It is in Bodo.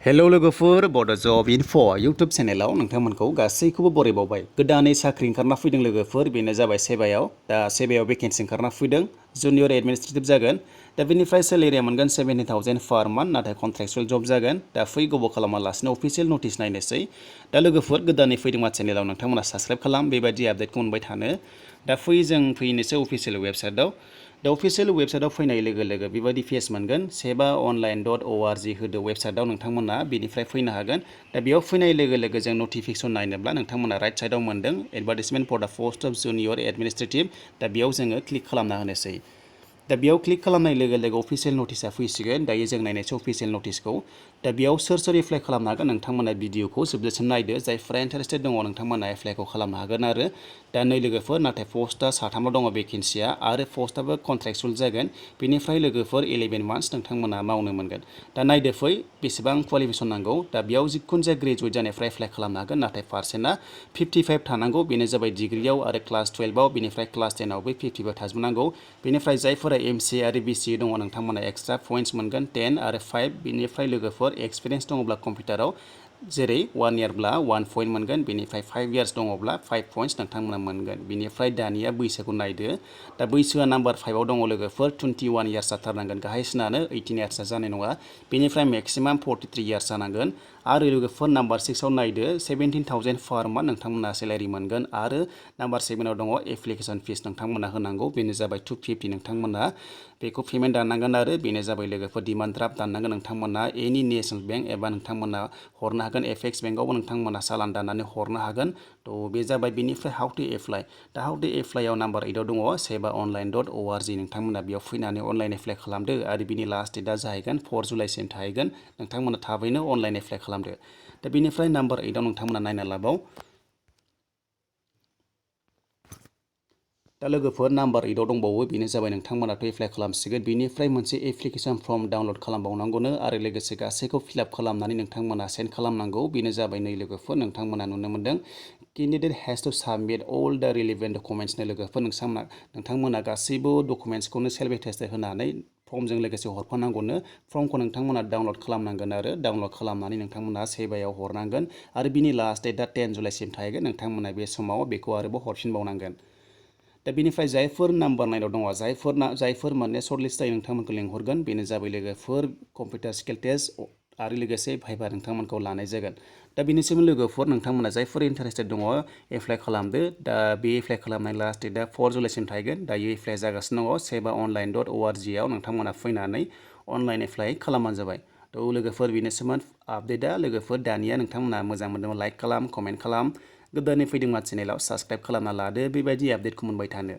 हेलौ लोगोफोर बड' जब इनफ' इउटुब चेनेलाव नोंथांमोनखौ गासैखौबो बरायबावबाय। गोदानै साख्रि ओंखारना फैदों लोगोफोर, बेनो जाबाय सेबायाव। दा सेबायाव भेकेन्सि ओंखारना फैदों, जुनियर एडमिनिस्ट्रेटिभ जागोन। दा बेनिफ्राय सेलेरिया मोनगोन 17,000 पार मान्थ, नाथाय कन्ट्रेक्चुएल जब जागोन। दा फै गोबाव खालामालासिनो अफिसियेल नटिस नायनोसै। दा लोगोफोर गोदानै फैदोंबा चेनेलाव नोंथांमोना साबस्क्राइब खालाम, बेबायदि आपडेटखौ मोनबाय थानो। दा जों फैनोसै अफिसियेल वेबसाइटआव। दा अफिसियेल वेबसाइटआव फैनाय लोगो लोगो बेबायदि पेज मोनगोन, sebaonline.org होदो वेबसाइटआव नोंथांमोना बेनिफ्राय फैनो हागोन। दा बेयाव फैनाय लोगो लोगो जों नटिफिकेसन नायनोब्ला नोंथांमोना राइट साइडआव मोनदों एडभार्टाइजमेन्ट फर दा पोस्ट अफ जुनियर एडमिनिस्ट्रेटिभ। दा बेयाव जोङो क्लिक खालामना होनोसै। दा बेयाव क्लिक खालामनाय लोगो लोगो अफिसियेल नटिसा फैसिगोन। दायो जों नायनोसै अफिसियेल नटिसखौ। दा बेयाव सोर एप्लाइ खालामनो हागोन, नोंथांमोना भिडिअखौ जोबजासिम नायदो। जायफोरा इन्टारेस्टेड दङ नोंथांमोना एप्लाइखौ खालामनो हागोन आरो। दा नै लोगोफोर, नाथाय पस्टआ साथामल' दङ भेकेन्सिया, आरो पस्टआबो कन्ट्रेक्चुएल जागोन। बेनिफ्राय लोगोफोर 11 मान्थ्स नोंथांमोना मावनो मोनगोन। दा नायदो फै बेसेबां क्वालिफिकेसन नांगौ। दा बेयाव जिखुनु जाया ग्रेजुवेट जानायफ्रा एप्लाइ खालामनो हागोन, नाथाय पार्सेन्टआ 55 थानांगौ। बेनो जाबाय डिग्रियाव आरो क्लास 12आव, बेनिफ्राय क्लास 10आवबो 55 थाजोबनांगौ। बेनिफ्राय जायफोरा एमसिए आरो बिसिए दङ नोंथांमोना एक्सट्रा पइन्ट्स मोनगोन 10 आरो 5। बेनिफ्राय लोगोफोर एक्सपिरियेन्स दङब्ला कम्पिउटाराव जेरै 1 इयारब्ला 1 पइन्ट मोनगोन, बेनिफ्राय 5 इयार्स दङब्ला 5 पइन्ट्स नोंथांमोना मोनगोन। बेनिफ्राय दानिया बैसोखौ नायदो। दा बैसोआ नाम्बार 5आव दङ लोगोफोर, 21 इयार्स जाथारनांगोन। गाहायसिनानो 18 इयार्सआ जानाय नङा। बेनिफ्राय मेक्सिमाम 43 इयार्स जानांगोन। आरो लोगोफोर नाम्बार 6आव नायदो, 17,000 पार मान्थ नोंथांमोना सेलारि मोनगोन। आरो नाम्बार 7आव दङ एप्लिकेसन फिस नोंथांमोना होनांगौ, बेनो जाबाय 250 नोंथांमोना बेखौ पेमेन्ट दाननांगोन। आरो बेनो जाबाय लोगोफोर डिमान्ड ड्राफ्ट दाननांगोन नोंथांमोना एनि नेसनेल बेंक एबा नोंथांमोना हरनो हागोन एपेक्स बेंकआवबो नोंथांमोना चालान दाननानै हरनो हागोन। थ' बे जाबाय बेनिफ्राय हाउ टु एप्लाइ। दा हाउ टु एप्लाइआव नाम्बार 8आव दङ sebaonline.org, नोंथांमोना बेयाव फैनानै अनलाइन एप्लाइ खालामदो। आरो बिनि लास्ट डेटआ जाहैगोन 4 जुलाइसिम थाहैगोन। नोंथांमोना थाबैनो अनलाइन एप्लाइ खालामदो। दा बेनिफ्राय नाम्बार 8आव नोंथांमोना नायना लाबाव। दा लोगोफोर नाम्बार 8आव दंबावो, बेनो जाबाय नोंथांमोनाथ' एप्लाइ खालामसिगोन। बेनिफ्राय मोनसे एप्लिकेसन फर्म डाउनलड खालामबावनांगौनो, आरो लोगोसे गासैखौ फिलआप खालामनानै नोंथांमोना सेन्ड खालामनांगौ। बेनो जाबाय नै लोगोफोर, नोंथांमोना नुनो मोन्दों केन्डिडेट हेज टु साबमिट अल दा रिलिभेन्ट डकुमेन्ट्सनो लोगोफोर। नोंथांमोना गासैबो डकुमेन्ट्सखौनो सेल्फ एटेस्टेड होनानै फर्मजों लोगोसे हरफानांगौनो। फर्मखौ नोंथांमोना डाउनलड खालामनांगोन, आरो डाउनलड खालामनानै नोंथांमोना सेबायाव हरनांगोन। आरो बिनि लास्ट डेटआ 10 जुलाइसिम थाहैगोन। नोंथांमोना बे समाव बेखौ आरोबाव हरफिनबावनांगोन। दा बेनिफ्राय जायफोर नाम्बार 9आव दङ, जायफोर माने सर्ट लिस्ट जायो नोंथांमोनखौ लेंहरगोन। बेनो जाबाय लोगोफोर कम्पिउटार स्किल टेस्ट आरो लोगोसे भाइभा नोंथांमोनखौ लानाय जागोन। दा बेनिसिम लोगोफोर नोंथांमोना जायफोर इन्टारेस्टेड दङ एप्लाइ खालामदो। दा बे एप्लाइ खालामनाय लास्ट डेटआ 4 जुलाइसिम थाहैगोन। दायो एप्लाइ जागासिनो दङ sebaonline.org आव। नोंथांमोना फैनानै अनलाइन एप्लाइ खालामबानो जाबाय। थ' लोगोफोर बेनोसैमोन आपडेटआ। लोगोफोर दानिया नोंथांमोना मोजां मोनदोंबा लाइक खालाम, कमेन्ट खालाम। गोदानै फैदोंबा चेनेलाव साबस्क्राइब खालामना लादो, बेबायदि आपडेटखौ मोनबाय थानो।